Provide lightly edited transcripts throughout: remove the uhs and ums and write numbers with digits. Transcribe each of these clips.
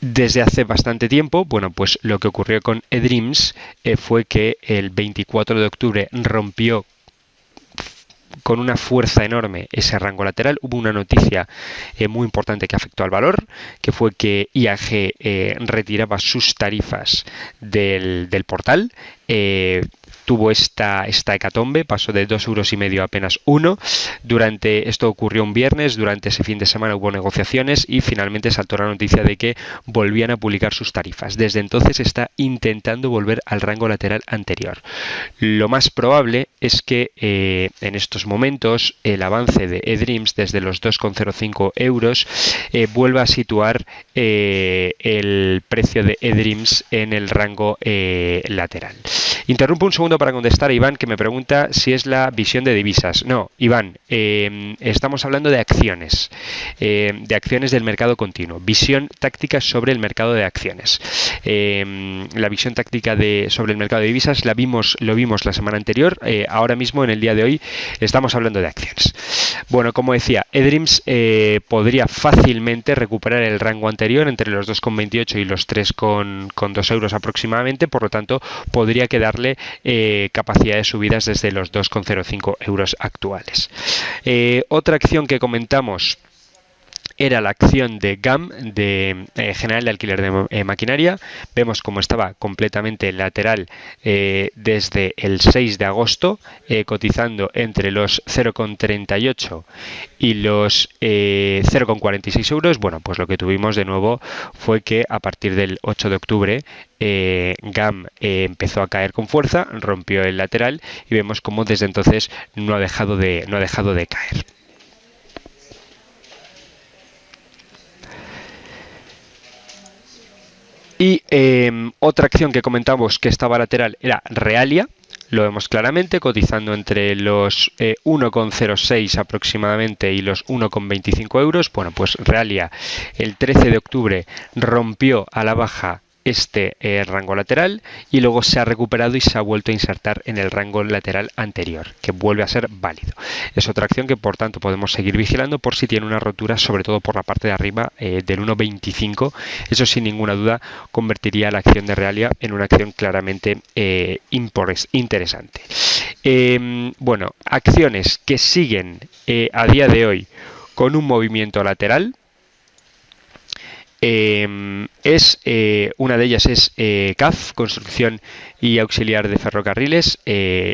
Desde hace bastante tiempo, bueno, pues lo que ocurrió con eDreams fue que el 24 de octubre rompió con una fuerza enorme ese rango lateral. Hubo una noticia muy importante que afectó al valor, que fue que IAG retiraba sus tarifas del portal. Tuvo esta hecatombe, pasó de 2,5 € a apenas 1. Esto ocurrió un viernes, durante ese fin de semana hubo negociaciones y finalmente saltó la noticia de que volvían a publicar sus tarifas. Desde entonces está intentando volver al rango lateral anterior. Lo más probable es que en estos momentos el avance de eDreams desde los 2,05 € vuelva a situar el precio de eDreams en el rango lateral. Interrumpo un segundo para contestar a Iván, que me pregunta si es la visión de divisas. No, Iván, estamos hablando de acciones del mercado continuo, visión táctica sobre el mercado de acciones. La visión táctica sobre el mercado de divisas lo vimos la semana anterior. Ahora mismo, en el día de hoy, estamos hablando de acciones. Bueno, como decía, eDreams podría fácilmente recuperar el rango anterior entre los 2,28 y los 3,2 € aproximadamente, por lo tanto podría quedarle capacidad de subidas desde los 2,05 € actuales. Otra acción que comentamos era la acción de GAM, de General de Alquiler de Maquinaria. Vemos cómo estaba completamente lateral desde el 6 de agosto, cotizando entre los 0,38 y los 0,46 €. Bueno, pues lo que tuvimos de nuevo fue que a partir del 8 de octubre GAM empezó a caer con fuerza, rompió el lateral y vemos cómo desde entonces no ha dejado de caer. Y otra acción que comentamos que estaba lateral era Realia. Lo vemos claramente, cotizando entre los 1,06 aproximadamente y los 1,25 €. Bueno, pues Realia el 13 de octubre rompió a la baja este rango lateral y luego se ha recuperado y se ha vuelto a insertar en el rango lateral anterior, que vuelve a ser válido. Es otra acción que, por tanto, podemos seguir vigilando por si tiene una rotura, sobre todo por la parte de arriba del 1,25. Eso, sin ninguna duda, convertiría la acción de Realia en una acción claramente interesante. Bueno, acciones que siguen a día de hoy con un movimiento lateral. Una de ellas es CAF, Construcción y Auxiliar de Ferrocarriles.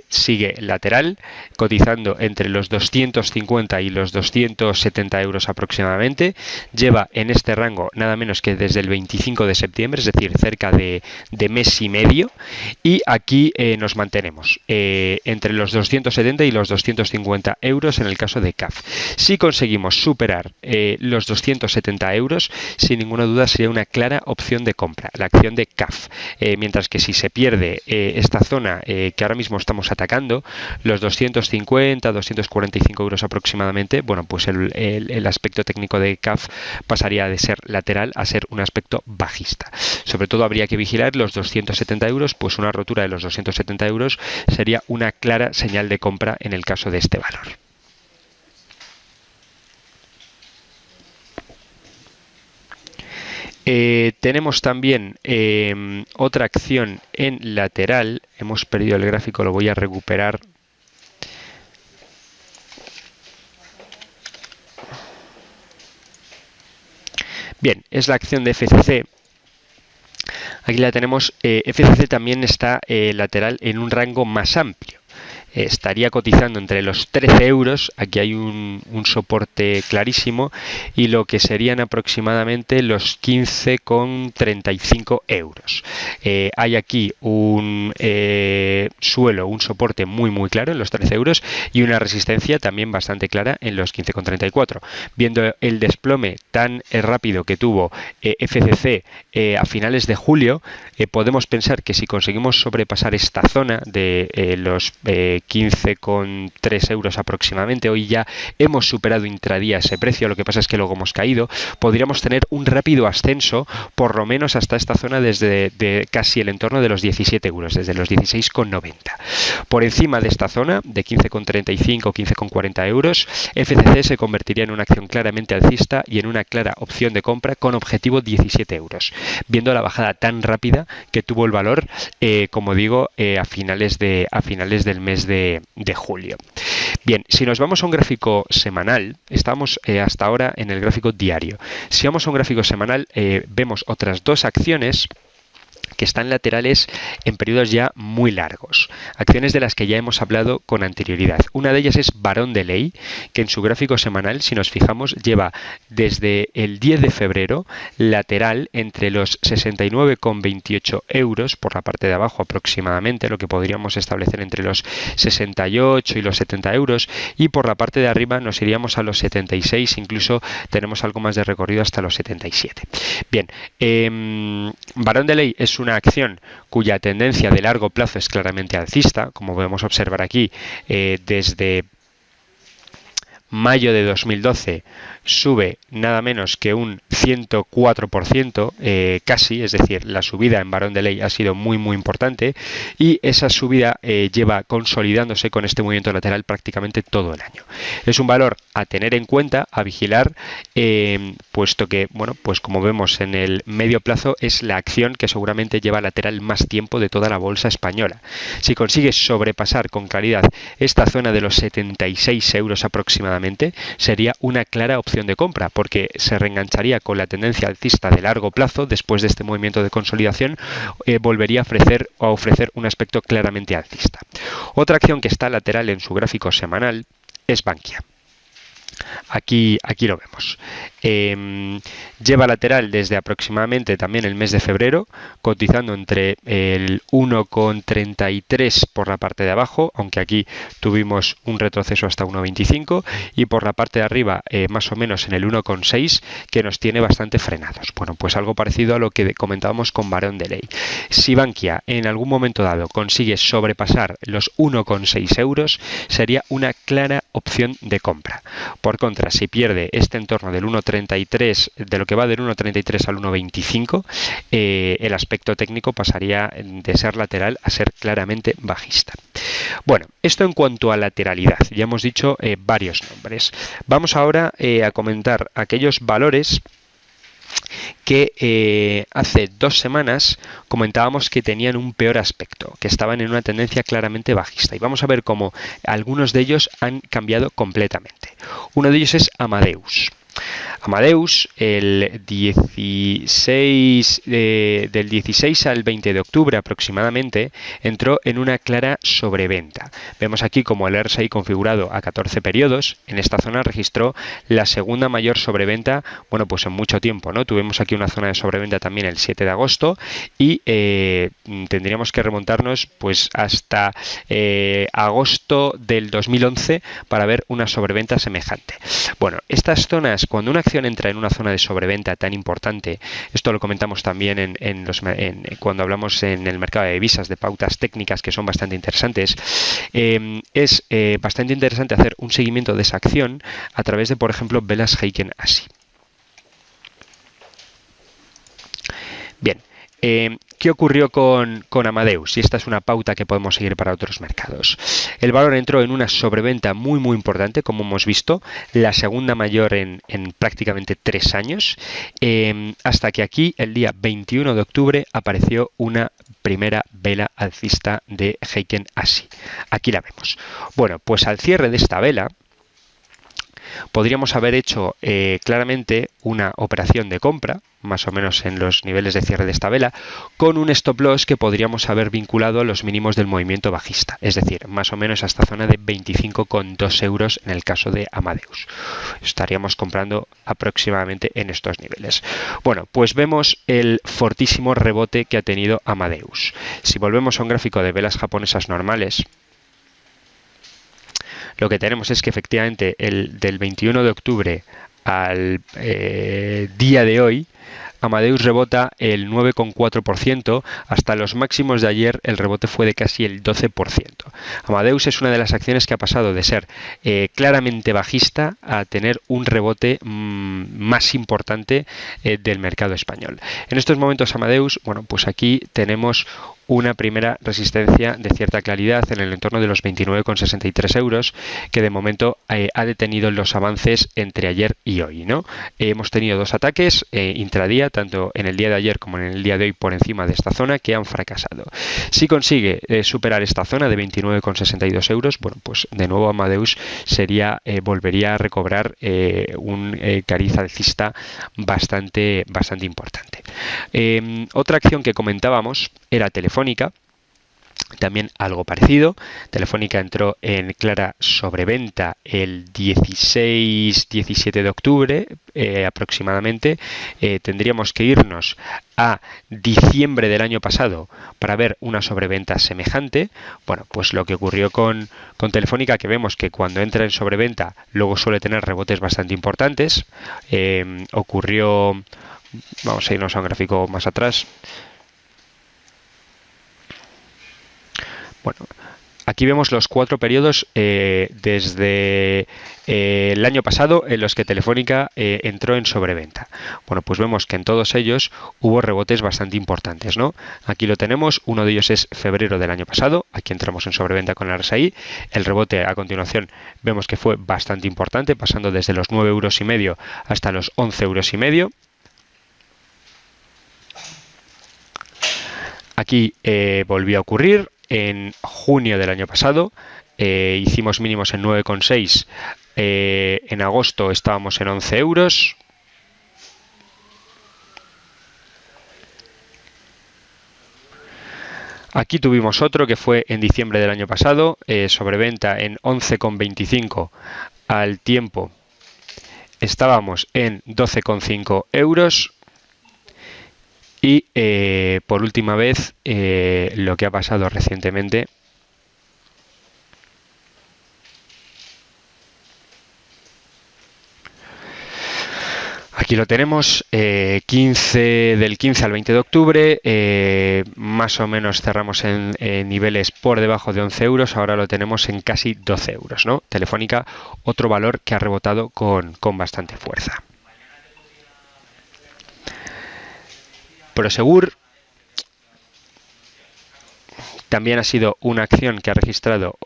Sigue lateral, cotizando entre los 250 y los 270 € aproximadamente. Lleva en este rango nada menos que desde el 25 de septiembre, es decir, cerca de mes y medio. Y aquí nos mantenemos entre los 270 y los 250 € en el caso de CAF. Si conseguimos superar los 270 €, sin ninguna duda sería una clara opción de compra, la acción de CAF. Mientras que si se pierde esta zona que ahora mismo estamos atacando, los 250, 245 € aproximadamente, bueno, pues el aspecto técnico de CAF pasaría de ser lateral a ser un aspecto bajista. Sobre todo habría que vigilar los 270 €, pues una rotura de los 270 € sería una clara señal de compra en el caso de este valor. Tenemos también otra acción en lateral. Hemos perdido el gráfico, lo voy a recuperar. Bien, es la acción de FCC. Aquí la tenemos. FCC también está lateral en un rango más amplio. Estaría cotizando entre los 13 €, aquí hay un soporte clarísimo, y lo que serían aproximadamente los 15,35 €. Hay aquí un suelo, un soporte muy claro en los 13 € y una resistencia también bastante clara en los 15,34. Viendo el desplome tan rápido que tuvo FCC a finales de julio, podemos pensar que si conseguimos sobrepasar esta zona de los 15,3 euros aproximadamente. Hoy ya hemos superado intradía ese precio, lo que pasa es que luego hemos caído. Podríamos tener un rápido ascenso, por lo menos hasta esta zona desde casi el entorno de los 17 euros, desde los 16,90. Por encima de esta zona, de 15,35 o 15,40 euros, FCC se convertiría en una acción claramente alcista y en una clara opción de compra con objetivo 17 euros, viendo la bajada tan rápida que tuvo el valor, como digo, a finales del mes de julio. Bien, si nos vamos a un gráfico semanal, estamos hasta ahora en el gráfico diario. Si vamos a un gráfico semanal, vemos otras dos acciones que están laterales en periodos ya muy largos, acciones de las que ya hemos hablado con anterioridad. Una de ellas es Barón de Ley, que en su gráfico semanal, si nos fijamos, lleva desde el 10 de febrero lateral entre los 69,28 euros por la parte de abajo aproximadamente, lo que podríamos establecer entre los 68 y los 70 euros, y por la parte de arriba nos iríamos a los 76, incluso tenemos algo más de recorrido hasta los 77. Bien, Barón de Ley es una acción cuya tendencia de largo plazo es claramente alcista, como podemos observar aquí, desde mayo de 2012 sube nada menos que un 104%, casi, es decir, la subida en Barón de Ley ha sido muy importante, y esa subida lleva consolidándose con este movimiento lateral prácticamente todo el año. Es un valor a tener en cuenta, a vigilar, puesto que, bueno, pues como vemos en el medio plazo es la acción que seguramente lleva lateral más tiempo de toda la bolsa española. Si consigue sobrepasar con claridad esta zona de los 76 euros aproximadamente, sería una clara opción de compra, porque se reengancharía con la tendencia alcista de largo plazo. Después de este movimiento de consolidación, volvería a ofrecer un aspecto claramente alcista. Otra acción que está lateral en su gráfico semanal es Bankia. Aquí lo vemos. Lleva lateral desde aproximadamente también el mes de febrero, cotizando entre el 1,33 por la parte de abajo, aunque aquí tuvimos un retroceso hasta 1,25, y por la parte de arriba más o menos en el 1,6, que nos tiene bastante frenados. Bueno, pues algo parecido a lo que comentábamos con Barón de Ley. Si Bankia en algún momento dado consigue sobrepasar los 1,6 euros, sería una clara opción de compra. Por contra, si pierde este entorno del 1,33, de lo que va del 1,33 al 1,25, el aspecto técnico pasaría de ser lateral a ser claramente bajista. Bueno, esto en cuanto a lateralidad. Ya hemos dicho varios nombres. Vamos ahora a comentar aquellos valores que hace 2 semanas comentábamos que tenían un peor aspecto, que estaban en una tendencia claramente bajista, y vamos a ver cómo algunos de ellos han cambiado completamente. Uno de ellos es Amadeus. Amadeus, del 16 al 20 de octubre aproximadamente, entró en una clara sobreventa. Vemos aquí como el RSI configurado a 14 periodos, en esta zona registró la segunda mayor sobreventa, bueno, pues en mucho tiempo, ¿no? Tuvimos aquí una zona de sobreventa también el 7 de agosto y tendríamos que remontarnos pues hasta agosto del 2011 para ver una sobreventa semejante. Bueno, estas zonas, cuando una acción entra en una zona de sobreventa tan importante, esto lo comentamos también cuando hablamos en el mercado de divisas, de pautas técnicas que son bastante interesantes, es bastante interesante hacer un seguimiento de esa acción a través de, por ejemplo, velas Heiken Ashi. Bien. ¿Qué ocurrió con Amadeus? Y esta es una pauta que podemos seguir para otros mercados. El valor entró en una sobreventa muy importante, como hemos visto, la segunda mayor en prácticamente 3 años, hasta que aquí, el día 21 de octubre, apareció una primera vela alcista de Heiken Ashi. Aquí la vemos. Bueno, pues al cierre de esta vela, podríamos haber hecho claramente una operación de compra, más o menos en los niveles de cierre de esta vela, con un stop loss que podríamos haber vinculado a los mínimos del movimiento bajista, es decir, más o menos a esta zona de 25,2 euros en el caso de Amadeus. Estaríamos comprando aproximadamente en estos niveles. Bueno, pues vemos el fortísimo rebote que ha tenido Amadeus. Si volvemos a un gráfico de velas japonesas normales, lo que tenemos es que efectivamente del 21 de octubre al día de hoy Amadeus rebota el 9,4%, hasta los máximos de ayer el rebote fue de casi el 12%. Amadeus es una de las acciones que ha pasado de ser claramente bajista a tener un rebote más importante del mercado español. En estos momentos Amadeus, bueno, pues aquí tenemos una primera resistencia de cierta claridad en el entorno de los 29,63 euros, que de momento ha detenido los avances entre ayer y hoy, ¿no? Hemos tenido dos ataques intradía, tanto en el día de ayer como en el día de hoy, por encima de esta zona, que han fracasado. Si consigue superar esta zona de 29,62 euros, bueno, pues de nuevo Amadeus volvería a recobrar un cariz alcista bastante importante. Otra acción que comentábamos era Telefónica. También algo parecido. Telefónica entró en clara sobreventa el 16-17 de octubre aproximadamente. Tendríamos que irnos a diciembre del año pasado para ver una sobreventa semejante. Bueno, pues lo que ocurrió con Telefónica, que vemos que cuando entra en sobreventa luego suele tener rebotes bastante importantes. Ocurrió, vamos a irnos a un gráfico más atrás. Bueno, aquí vemos los 4 periodos desde el año pasado en los que Telefónica entró en sobreventa. Bueno, pues vemos que en todos ellos hubo rebotes bastante importantes, ¿no? Aquí lo tenemos, uno de ellos es febrero del año pasado, aquí entramos en sobreventa con la RSI, el rebote a continuación vemos que fue bastante importante, pasando desde los 9,5 euros hasta los 11,5 euros. Aquí volvió a ocurrir. En junio del año pasado hicimos mínimos en 9,6, en agosto estábamos en 11 euros. Aquí tuvimos otro que fue en diciembre del año pasado, sobreventa en 11,25, al tiempo estábamos en 12,5 euros. Y por última vez, lo que ha pasado recientemente, aquí lo tenemos, del 15 al 20 de octubre, más o menos cerramos en niveles por debajo de 11 euros, ahora lo tenemos en casi 12 euros, ¿no? Telefónica, otro valor que ha rebotado con bastante fuerza. Prosegur también ha sido una acción que ha registrado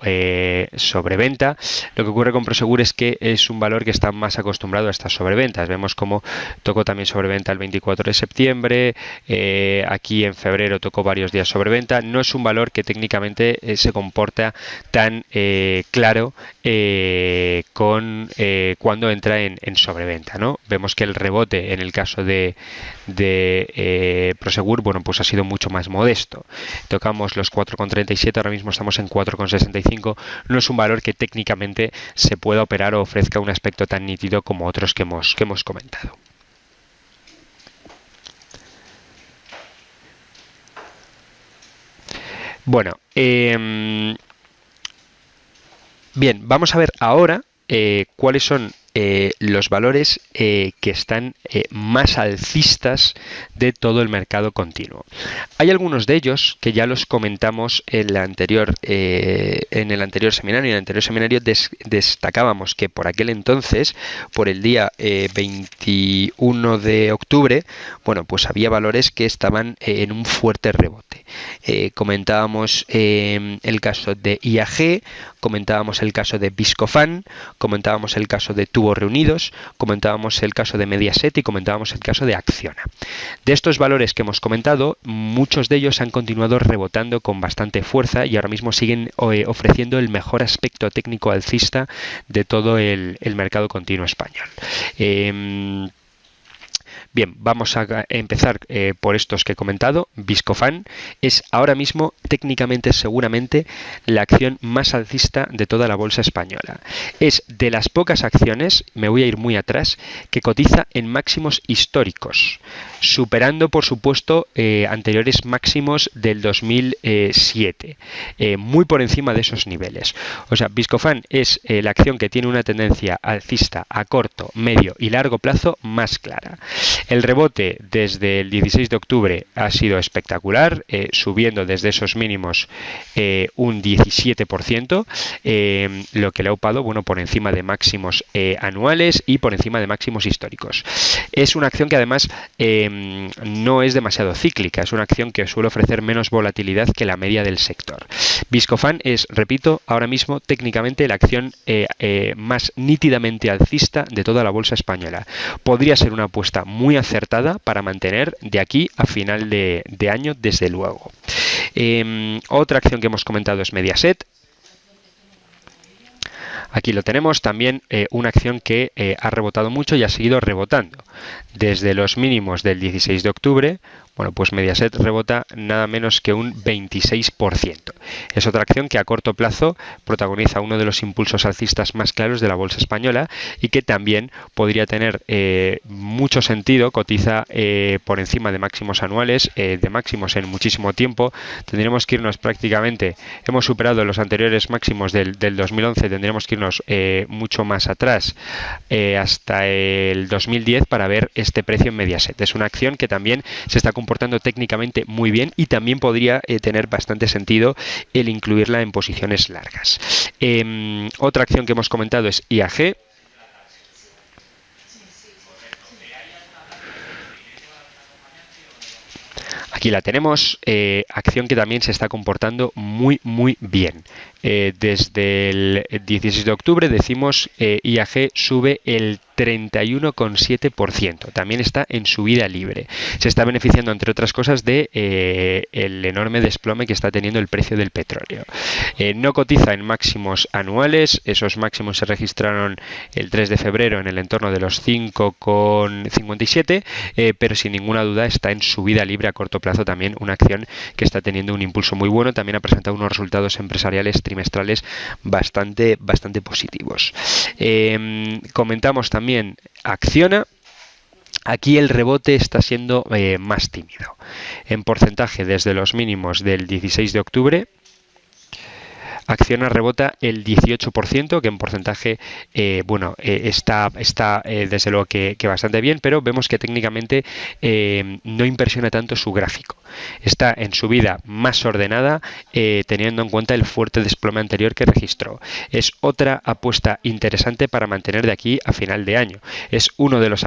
sobreventa. Lo que ocurre con Prosegur es que es un valor que está más acostumbrado a estas sobreventas. Vemos cómo tocó también sobreventa el 24 de septiembre, aquí en febrero tocó varios días sobreventa. No es un valor que técnicamente se comporta tan claro cuando entra en sobreventa, ¿no? Vemos que el rebote en el caso de Prosegur, bueno, pues ha sido mucho más modesto. Tocamos los 4,37, ahora mismo estamos en 4,65. No es un valor que técnicamente se pueda operar o ofrezca un aspecto tan nítido como otros que hemos comentado. Bueno, bien, vamos a ver ahora cuáles son los valores que están más alcistas de todo el mercado continuo. Hay algunos de ellos que ya los comentamos en el anterior seminario. En el anterior seminario destacábamos que por aquel entonces, por el día 21 de octubre, bueno, pues había valores que estaban en un fuerte rebote. Comentábamos el caso de IAG, comentábamos el caso de Viscofan, comentábamos el caso de Tubos Reunidos, comentábamos el caso de Mediaset y comentábamos el caso de Acciona. De estos valores que hemos comentado, muchos de ellos han continuado rebotando con bastante fuerza y ahora mismo siguen ofreciendo el mejor aspecto técnico alcista de todo el mercado continuo español. Bien, vamos a empezar por estos que he comentado. Viscofan es ahora mismo técnicamente seguramente la acción más alcista de toda la bolsa española. Es de las pocas acciones, me voy a ir muy atrás, que cotiza en máximos históricos, superando por supuesto anteriores máximos del 2007, muy por encima de esos niveles. O sea, Viscofan es la acción que tiene una tendencia alcista a corto, medio y largo plazo más clara. El rebote desde el 16 de octubre ha sido espectacular, subiendo desde esos mínimos un 17%, lo que le ha upado, bueno, por encima de máximos anuales y por encima de máximos históricos. Es una acción que además no es demasiado cíclica, es una acción que suele ofrecer menos volatilidad que la media del sector. Viscofan es, repito, ahora mismo técnicamente la acción más nítidamente alcista de toda la bolsa española. Podría ser una apuesta muy acertada para mantener de aquí a final de año, desde luego. Otra acción que hemos comentado es Mediaset. Aquí lo tenemos, también una acción que ha rebotado mucho y ha seguido rebotando. Desde los mínimos del 16 de octubre, bueno, pues Mediaset rebota nada menos que un 26%. Es otra acción que a corto plazo protagoniza uno de los impulsos alcistas más claros de la bolsa española y que también podría tener mucho sentido, cotiza por encima de máximos anuales, de máximos en muchísimo tiempo. Tendríamos que irnos prácticamente, hemos superado los anteriores máximos del 2011, tendríamos que irnos mucho más atrás, hasta el 2010, para ver este precio en Mediaset. Es una acción que también se está comportando técnicamente muy bien y también podría tener bastante sentido el incluirla en posiciones largas. Otra acción que hemos comentado es IAG. Aquí la tenemos, acción que también se está comportando muy bien. Desde el 16 de octubre decimos IAG sube el 31,7%. También está en subida libre. Se está beneficiando, entre otras cosas, de el enorme desplome que está teniendo el precio del petróleo. No cotiza en máximos anuales. Esos máximos se registraron el 3 de febrero en el entorno de los 5,57, pero sin ninguna duda está en subida libre a corto plazo. También una acción que está teniendo un impulso muy bueno. También ha presentado unos resultados empresariales trimestrales bastante positivos. Comentamos también Acciona. Aquí el rebote está siendo más tímido. En porcentaje, desde los mínimos del 16 de octubre, Acciona rebota el 18%, que en porcentaje está desde luego que bastante bien, pero vemos que técnicamente no impresiona tanto su gráfico. Está en subida más ordenada, teniendo en cuenta el fuerte desplome anterior que registró. Es otra apuesta interesante para mantener de aquí a final de año. Es una de las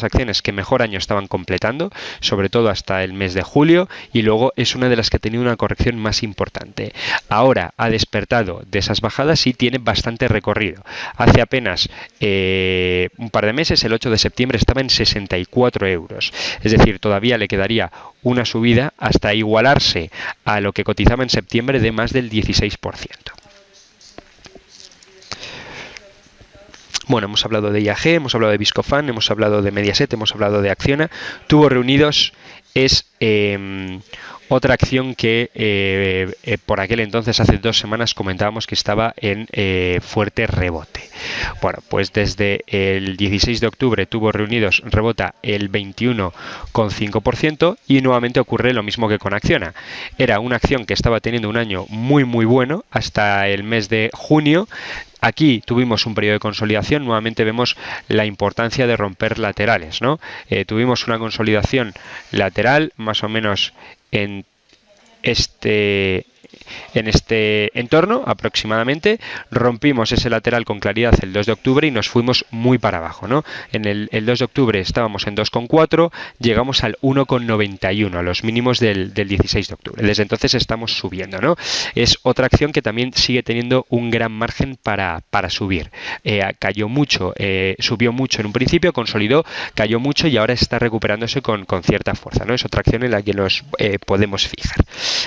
acciones que mejor año estaban completando, sobre todo hasta el mes de julio, y luego es una de las que ha tenido una corrección más importante. Ahora ha despertado de esas bajadas y tiene bastante recorrido. Hace apenas un par de meses, el 8 de septiembre, estaba en 64 euros. Es decir, todavía le quedaría una subida hasta igualarse a lo que cotizaba en septiembre de más del 16%. Bueno, hemos hablado de IAG, hemos hablado de Viscofan, hemos hablado de Mediaset, hemos hablado de Acciona. Tubos Reunidos es otra acción que por aquel entonces, hace 2 semanas, comentábamos que estaba en fuerte rebote. Bueno, pues desde el 16 de octubre Tubos Reunidos rebota el 21,5% y nuevamente ocurre lo mismo que con Acciona. Era una acción que estaba teniendo un año muy bueno hasta el mes de junio. Aquí tuvimos un periodo de consolidación, nuevamente vemos la importancia de romper laterales, ¿no? Tuvimos una consolidación lateral más o menos en este entorno aproximadamente. Rompimos ese lateral con claridad el 2 de octubre y nos fuimos muy para abajo, ¿no? En el 2 de octubre estábamos en 2,4, llegamos al 1,91, a los mínimos del 16 de octubre. Desde entonces estamos subiendo, ¿no? Es otra acción que también sigue teniendo un gran margen para subir. Cayó mucho, subió mucho en un principio, consolidó, cayó mucho y ahora está recuperándose con cierta fuerza, ¿no? Es otra acción en la que nos podemos fijar.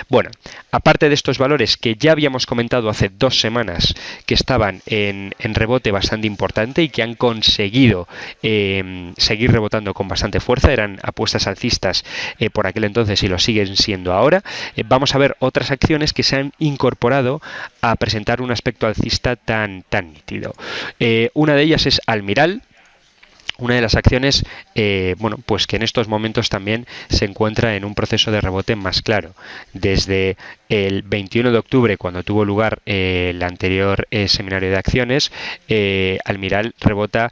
Bueno, aparte de estos valores que ya habíamos comentado hace 2 semanas que estaban en rebote bastante importante y que han conseguido seguir rebotando con bastante fuerza, eran apuestas alcistas por aquel entonces y lo siguen siendo ahora, vamos a ver otras acciones que se han incorporado a presentar un aspecto alcista tan nítido. Una de ellas es Almiral. una de las acciones, bueno, pues que en estos momentos también se encuentra en un proceso de rebote más claro. Desde el 21 de octubre, cuando tuvo lugar el anterior seminario de acciones, Almiral rebota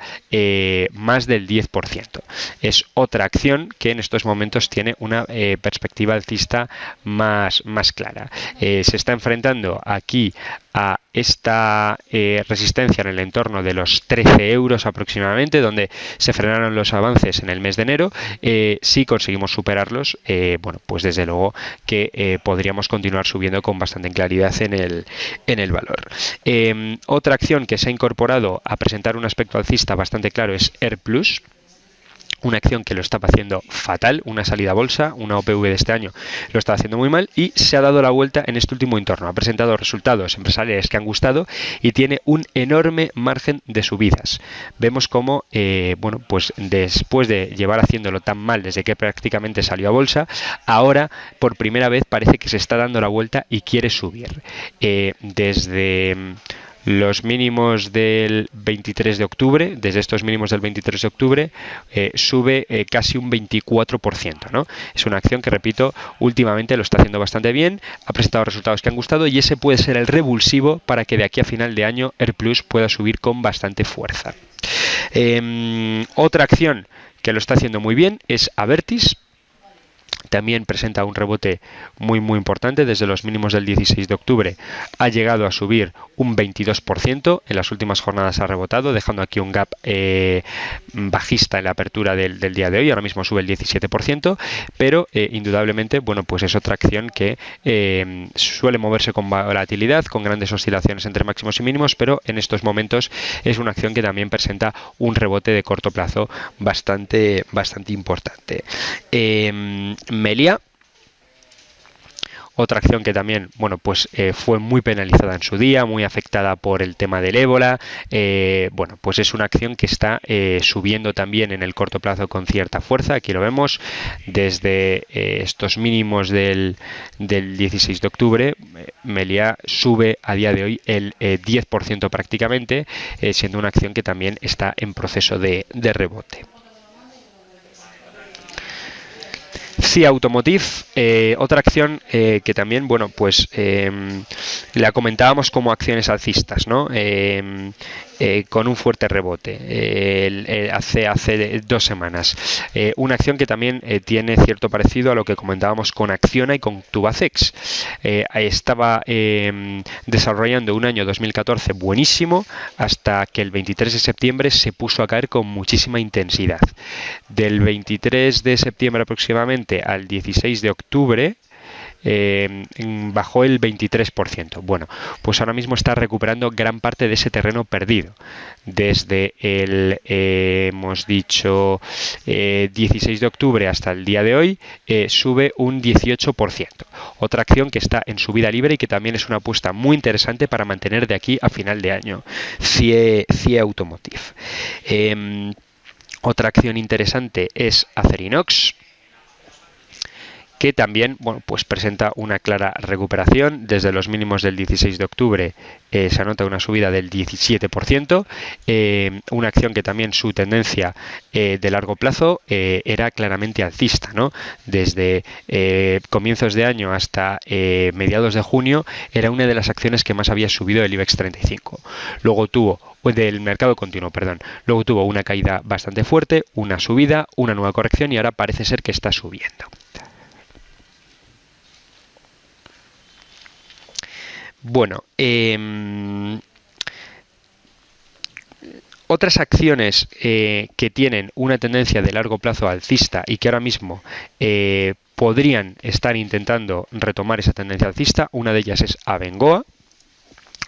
más del 10%. Es otra acción que en estos momentos tiene una perspectiva alcista más clara. Se está enfrentando aquí a esta resistencia en el entorno de los 13 euros aproximadamente, donde se frenaron los avances en el mes de enero. Si conseguimos superarlos, bueno, pues desde luego que podríamos continuar subiendo con bastante claridad en el valor. Otra acción que se ha incorporado a presentar un aspecto alcista bastante claro es AirPlus. Una acción que lo estaba haciendo fatal, una salida a bolsa, una OPV de este año lo estaba haciendo muy mal y se ha dado la vuelta en este último entorno. Ha presentado resultados empresariales que han gustado y tiene un enorme margen de subidas. Vemos cómo, bueno, pues después de llevar haciéndolo tan mal desde que prácticamente salió a bolsa, ahora por primera vez parece que se está dando la vuelta y quiere subir. Desde los mínimos del 23 de octubre, desde estos mínimos del 23 de octubre, sube casi un 24%, ¿no? Es una acción que, repito, últimamente lo está haciendo bastante bien, ha presentado resultados que han gustado y ese puede ser el revulsivo para que de aquí a final de año AirPlus pueda subir con bastante fuerza. Otra acción que lo está haciendo muy bien es Abertis. También presenta un rebote muy importante. Desde los mínimos del 16 de octubre ha llegado a subir un 22%. En las últimas jornadas ha rebotado, dejando aquí un gap bajista en la apertura del día de hoy. Ahora mismo sube el 17%, pero indudablemente, bueno, pues es otra acción que suele moverse con volatilidad, con grandes oscilaciones entre máximos y mínimos, pero en estos momentos es una acción que también presenta un rebote de corto plazo bastante importante. Meliá, otra acción que también, bueno, pues fue muy penalizada en su día, muy afectada por el tema del ébola. Bueno, pues es una acción que está subiendo también en el corto plazo con cierta fuerza. Aquí lo vemos desde estos mínimos del 16 de octubre. Meliá sube a día de hoy el 10% prácticamente, siendo una acción que también está en proceso de rebote. CIA Automotive, otra acción que también, bueno, pues la comentábamos como acciones alcistas, ¿no? Con un fuerte rebote hace 2 semanas. Una acción que también tiene cierto parecido a lo que comentábamos con Acciona y con Tubacex. Estaba desarrollando un año 2014 buenísimo hasta que el 23 de septiembre se puso a caer con muchísima intensidad. Del 23 de septiembre aproximadamente al 16 de octubre bajó el 23%. Bueno, pues ahora mismo está recuperando gran parte de ese terreno perdido. Desde el, hemos dicho, 16 de octubre hasta el día de hoy, sube un 18%. Otra acción que está en subida libre y que también es una apuesta muy interesante para mantener de aquí a final de año. CIE Automotive. Otra acción interesante es Acerinox, que también, bueno, pues presenta una clara recuperación. Desde los mínimos del 16 de octubre se anota una subida del 17%, una acción que también su tendencia de largo plazo era claramente alcista, ¿no? Desde comienzos de año hasta mediados de junio era una de las acciones que más había subido del IBEX 35. Luego tuvo del mercado continuo, perdón. Luego tuvo una caída bastante fuerte, una subida, una nueva corrección y ahora parece ser que está subiendo. Bueno, otras acciones que tienen una tendencia de largo plazo alcista y que ahora mismo podrían estar intentando retomar esa tendencia alcista, una de ellas es Abengoa.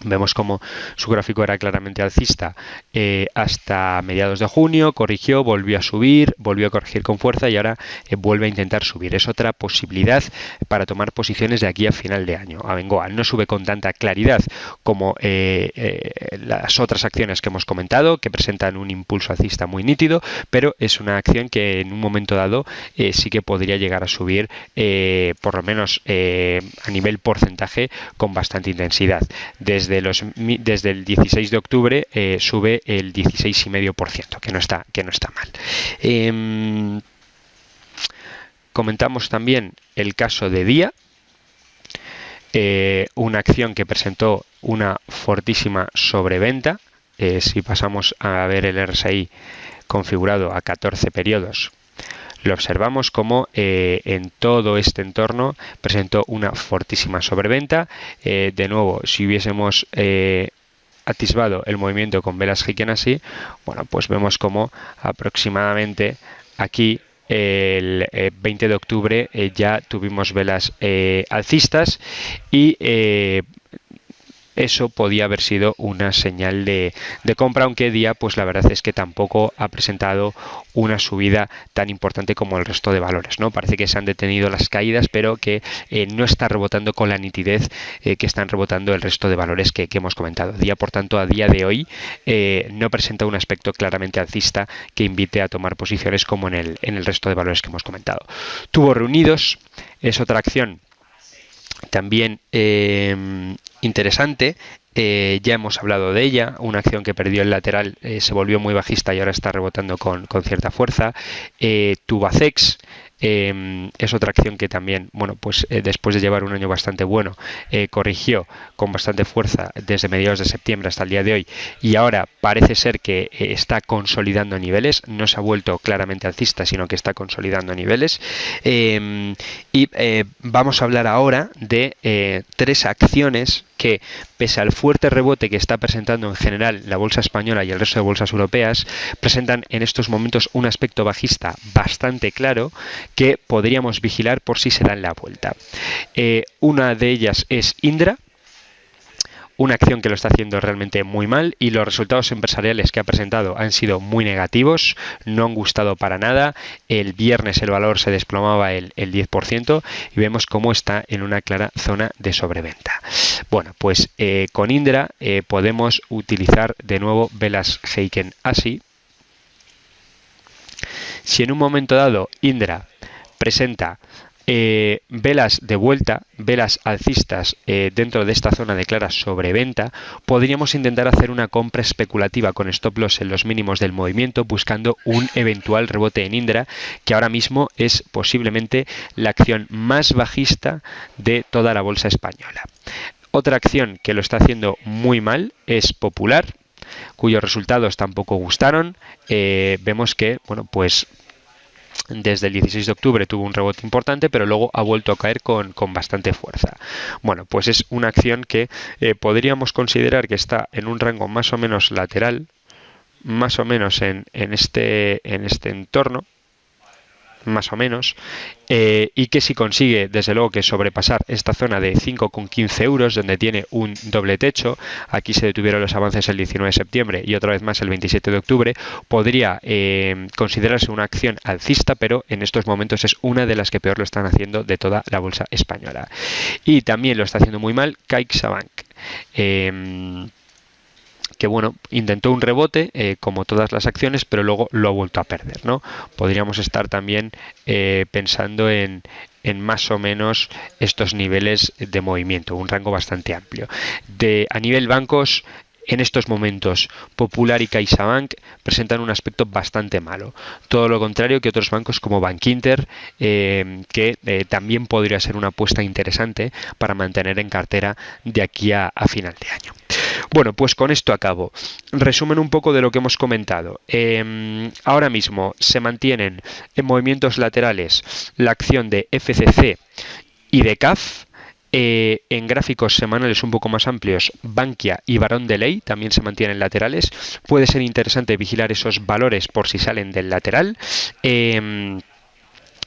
Vemos como su gráfico era claramente alcista hasta mediados de junio, corrigió, volvió a subir, volvió a corregir con fuerza y ahora vuelve a intentar subir. Es otra posibilidad para tomar posiciones de aquí a final de año. Abengoa no sube con tanta claridad como las otras acciones que hemos comentado, que presentan un impulso alcista muy nítido, pero es una acción que en un momento dado sí que podría llegar a subir por lo menos a nivel porcentaje con bastante intensidad. Desde desde el 16 de octubre sube el 16,5%, que no está mal. Comentamos también el caso de Dia, una acción que presentó una fortísima sobreventa. Si pasamos a ver el RSI configurado a 14 periodos, lo observamos como en todo este entorno presentó una fortísima sobreventa. De nuevo, si hubiésemos atisbado el movimiento con velas Heiken así, bueno, pues vemos como aproximadamente aquí el 20 de octubre ya tuvimos velas alcistas y eso podía haber sido una señal de compra, aunque Dia, pues la verdad es que tampoco ha presentado una subida tan importante como el resto de valores, ¿no? Parece que se han detenido las caídas, pero que no está rebotando con la nitidez que están rebotando el resto de valores que hemos comentado. Dia, por tanto, a día de hoy no presenta un aspecto claramente alcista que invite a tomar posiciones como en el resto de valores que hemos comentado. Tubos reunidos es otra acción también interesante. Ya hemos hablado de ella, una acción que perdió el lateral, se volvió muy bajista y ahora está rebotando con cierta fuerza. Tubacex es otra acción que también, bueno, pues después de llevar un año bastante bueno, corrigió con bastante fuerza desde mediados de septiembre hasta el día de hoy y ahora parece ser que está consolidando niveles. No se ha vuelto claramente alcista, sino que está consolidando niveles. Vamos a hablar ahora de tres acciones que, pese al fuerte rebote que está presentando en general la bolsa española y el resto de bolsas europeas, presentan en estos momentos un aspecto bajista bastante claro que podríamos vigilar por si se dan la vuelta. Una de ellas es Indra, una acción que lo está haciendo realmente muy mal y los resultados empresariales que ha presentado han sido muy negativos, no han gustado para nada. El viernes el valor se desplomaba el 10% y vemos cómo está en una clara zona de sobreventa. Bueno, pues con Indra podemos utilizar de nuevo velas Heiken así. Si en un momento dado Indra presenta velas de vuelta, velas alcistas dentro de esta zona de clara sobreventa, podríamos intentar hacer una compra especulativa con stop loss en los mínimos del movimiento, buscando un eventual rebote en Indra, que ahora mismo es posiblemente la acción más bajista de toda la bolsa española. Otra acción que lo está haciendo muy mal es Popular, cuyos resultados tampoco gustaron. Vemos que, bueno, pues desde el 16 de octubre tuvo un rebote importante, pero luego ha vuelto a caer con bastante fuerza. Bueno, pues es una acción que podríamos considerar que está en un rango más o menos lateral, más o menos en este entorno, más o menos, y que si consigue desde luego que sobrepasar esta zona de 5,15 euros donde tiene un doble techo, aquí se detuvieron los avances el 19 de septiembre y otra vez más el 27 de octubre, podría considerarse una acción alcista, pero en estos momentos es una de las que peor lo están haciendo de toda la bolsa española. Y también lo está haciendo muy mal CaixaBank, que bueno, intentó un rebote como todas las acciones, pero luego lo ha vuelto a perder, ¿no? Podríamos estar también pensando en más o menos estos niveles de movimiento, un rango bastante amplio. A nivel bancos, en estos momentos Popular y CaixaBank presentan un aspecto bastante malo. Todo lo contrario que otros bancos como Bankinter, que también podría ser una apuesta interesante para mantener en cartera de aquí a final de año. Bueno, pues con esto acabo. Resumen un poco de lo que hemos comentado. Ahora mismo se mantienen en movimientos laterales la acción de FCC y de CAF. En gráficos semanales un poco más amplios, Bankia y Barón de Ley también se mantienen laterales. Puede ser interesante vigilar esos valores por si salen del lateral.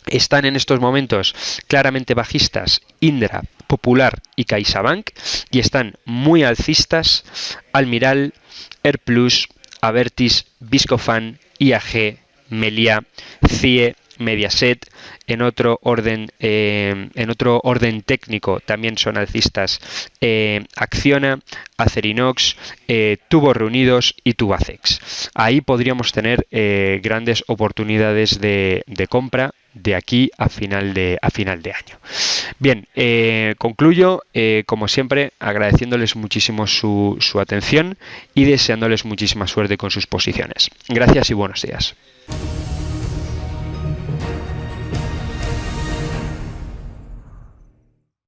Están en estos momentos claramente bajistas Indra, Popular y CaixaBank, y están muy alcistas Almiral, Airplus, Abertis, Viscofan, IAG, Meliá, CIE, Mediaset. En otro orden técnico también son alcistas Acciona, Acerinox, Tubos Reunidos y Tubacex. Ahí podríamos tener grandes oportunidades de compra de aquí a final de año. Bien, concluyo, como siempre, agradeciéndoles muchísimo su atención y deseándoles muchísima suerte con sus posiciones. Gracias y buenos días.